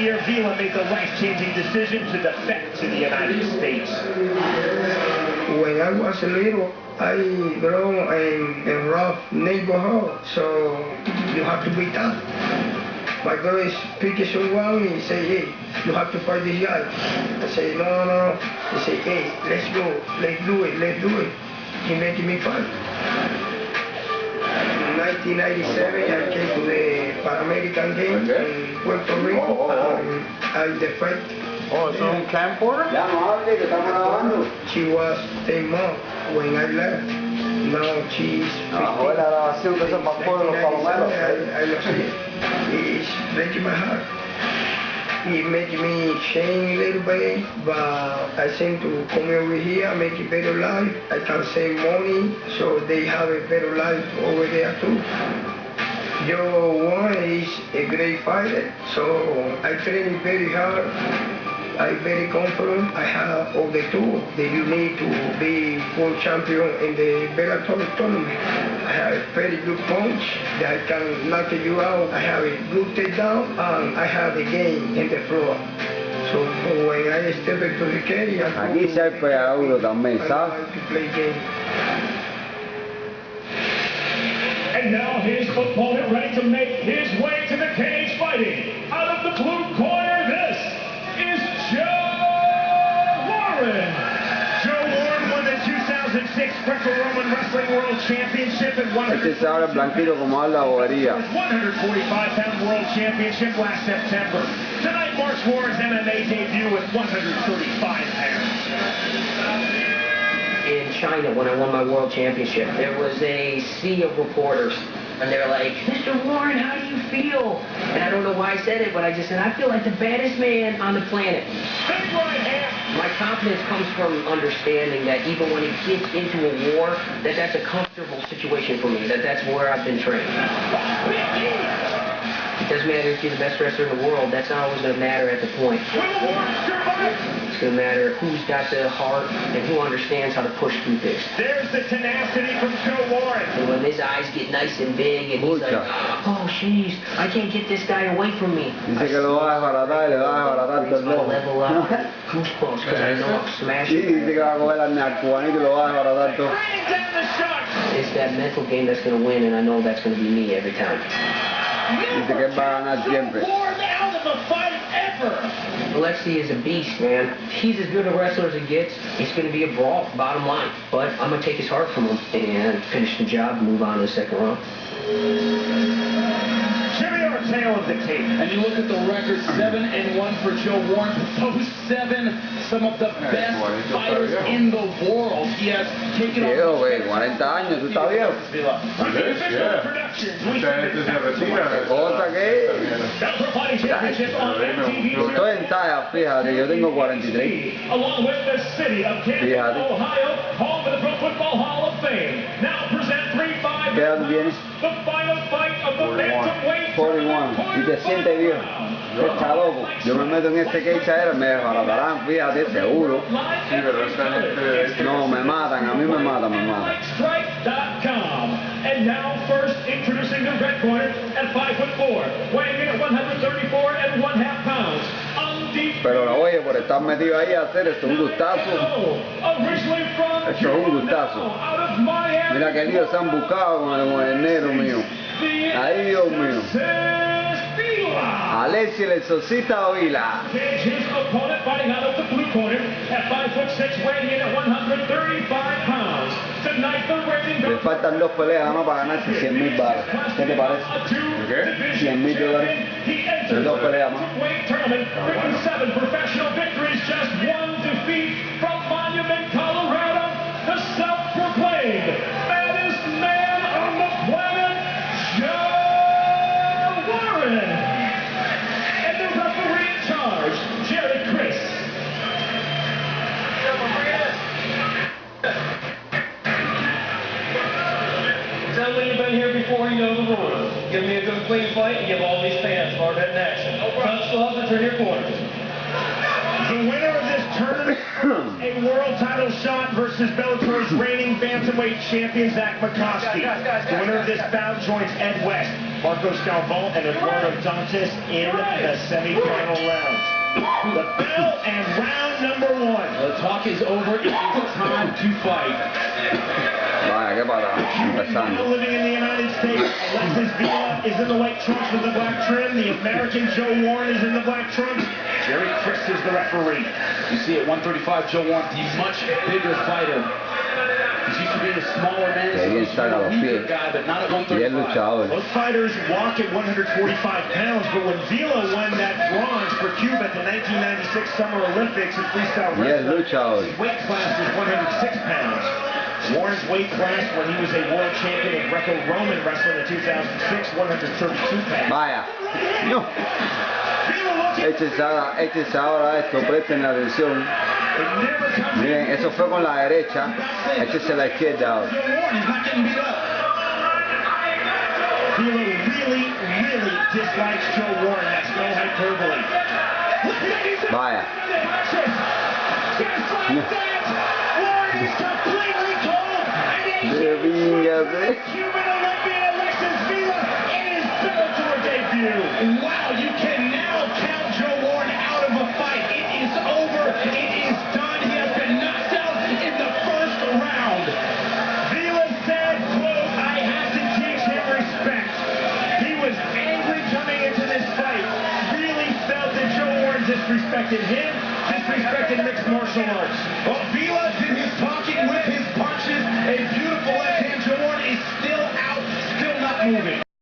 year, Vila made the life-changing decision to defect to the United States. When I was little, I grew in a rough neighborhood, so you have to be tough. My brother speaks someone, he say, hey, you have to fight this guy. I say, no. He say, hey, let's go, let's do it. He made me fight. In 1997, I came to the Pan American Games in Puerto Rico, and I defect. Oh, it's on camcorder? She was 10 months when I left. Now she's 15. I lost it. It's breaking my heart. It made me shame a little bit, but I seem to come over here, make a better life. I can save money, so they have a better life over there too. Joe Warren is a great fighter, so I train very hard. I'm very confident. I have all the tools that you need to be world champion in the Bellator tournament. I have a very good punch that I can knock you out. I have a good takedown, and I have a game in the floor. So when I step into the cage, aquí se hay pegaduro también, ¿sabes? I like to play game. And now his opponent ready to make his way to the cage fighting. Out of the blue corner, this is Joe Warren. Joe Warren won the 2006 Greco-Roman Wrestling World Championship at 145-pound World Championship last September. Tonight marks Warren's MMA debut with 135 pounds. In China, when I won my world championship, there was a sea of reporters, and they were like, Mr. Warren, how do you feel? And I don't know why I said it, but I just said, I feel like the baddest man on the planet. My confidence comes from understanding that even when it gets into a war, that's a comfortable situation for me, that's where I've been trained. It doesn't matter if you're the best wrestler in the world, that's not always going to matter at the point. It's going to matter who's got the heart and who understands how to push through this. There's the tenacity from Joe Warren. And when his eyes get nice and big and he's like, oh, jeez, I can't get this guy away from me. Dice que lo va a desbaratar y le va a desbaratar todo el ojo. Level up, goosebumps, because I know I'll smash Sí, it. dice que va a coger al cubanito y lo va a desbaratar todo. It's that mental game that's going to win, and I know that's going to be me every time. Dice que él va a ganar siempre. Alexi is a beast, man. He's as good a wrestler as it gets. It's going to be a brawl, bottom line. But I'm going to take his heart from him and finish the job and move on to the second round. Jimmy, our tale of the tape. And you look at the record, 7-1 for Joe Warren. Those 7, some of the best fighters in the world. He has taken Viejo, güey, 40 años, tú estás viejo. Cosa que yo estoy en talla, fíjate, yo tengo 43. Along with the city of Canton, Ohio, home of the Pro Football Hall of Fame. Now present 3-5 ¿Qué edad tú tienes? the final fight of the bantamweight 41. Y te sientes viejo. Está loco. Yo me meto en este cage aéreo, me desbaratarán, fíjate, seguro. Sí, pero esta gente... No, me matan, a mí me matan. Strike.com. And now first introducing the red corner at 5'4", weighing in at 134.5 pounds. Pero oye, por estar metido ahí a hacer esto, un gustazo. Esto es un gustazo. Mira qué lío se han buscado con el negro mío. Ahí, Dios mío. Alexi el exorcista Vila. His opponent fighting out of the blue corner at 5'6", weighing in at 135 pounds. Tonight the reigning Le faltan 2 peleas nada más para ganarse 100,000 baros. ¿Qué te parece? ¿Qué? $100,000. Pero 2 peleas más. 7 professional victories, just 1 defeat from Monument, Colorado. The self-proclaimed baddest man on the planet, Joe Warren. And the referee in charge, Jerry Chris. Tell me you've been here before, you know the rules. Give me a good clean fight and give all these fans hard-hitting action. Touch gloves and turn your corners. The winner of this tournament, a world title shot versus Bellator's reigning bantamweight champion, Zach McCoskey. The winner of this bout joins Ed West. Marcos Galvão and Eduardo Dantas in the semifinal round. The bell and round number 1. The talk is over. It is time to fight. Vaya, qué para. Empezando. Living in the United States, Alexis Villa is in the white trunks with the black trim. The American Joe Warren is in the black trunks. Jerry Christ is the referee. You see at 135, Joe Warren, the much bigger fighter. He's used to being a smaller man, Que bien saca los pies. guy, but not at Y es 135. luchador. Both fighters walk at 145 pounds, but when Villa won that bronze for Cuba at the 1996 Summer Olympics in freestyle Y es wrestling, luchador. his weight class was 106 pounds. Warren's weight class when he was a world champion of Greco-Roman wrestling in 2006, 132 pounds. Vaya. No. Échese ahora esto, presten atención. Miren, eso fue con la derecha. Échese la izquierda ahora. Villa really dislikes Joe Warren. That's no hyperbole. Vaya. Warren is completely cold, and Vingase. Cuban Olympian Alexis Villa in his Bellator debut. Wow, you can now count Joe Warren out of a fight. It is over. It is done. He has been knocked out in the first round. Villa said, quote, "I have to teach him respect." He was angry coming into this fight. Really felt that Joe Warren disrespected him, disrespected mixed martial arts. Well, Villa did his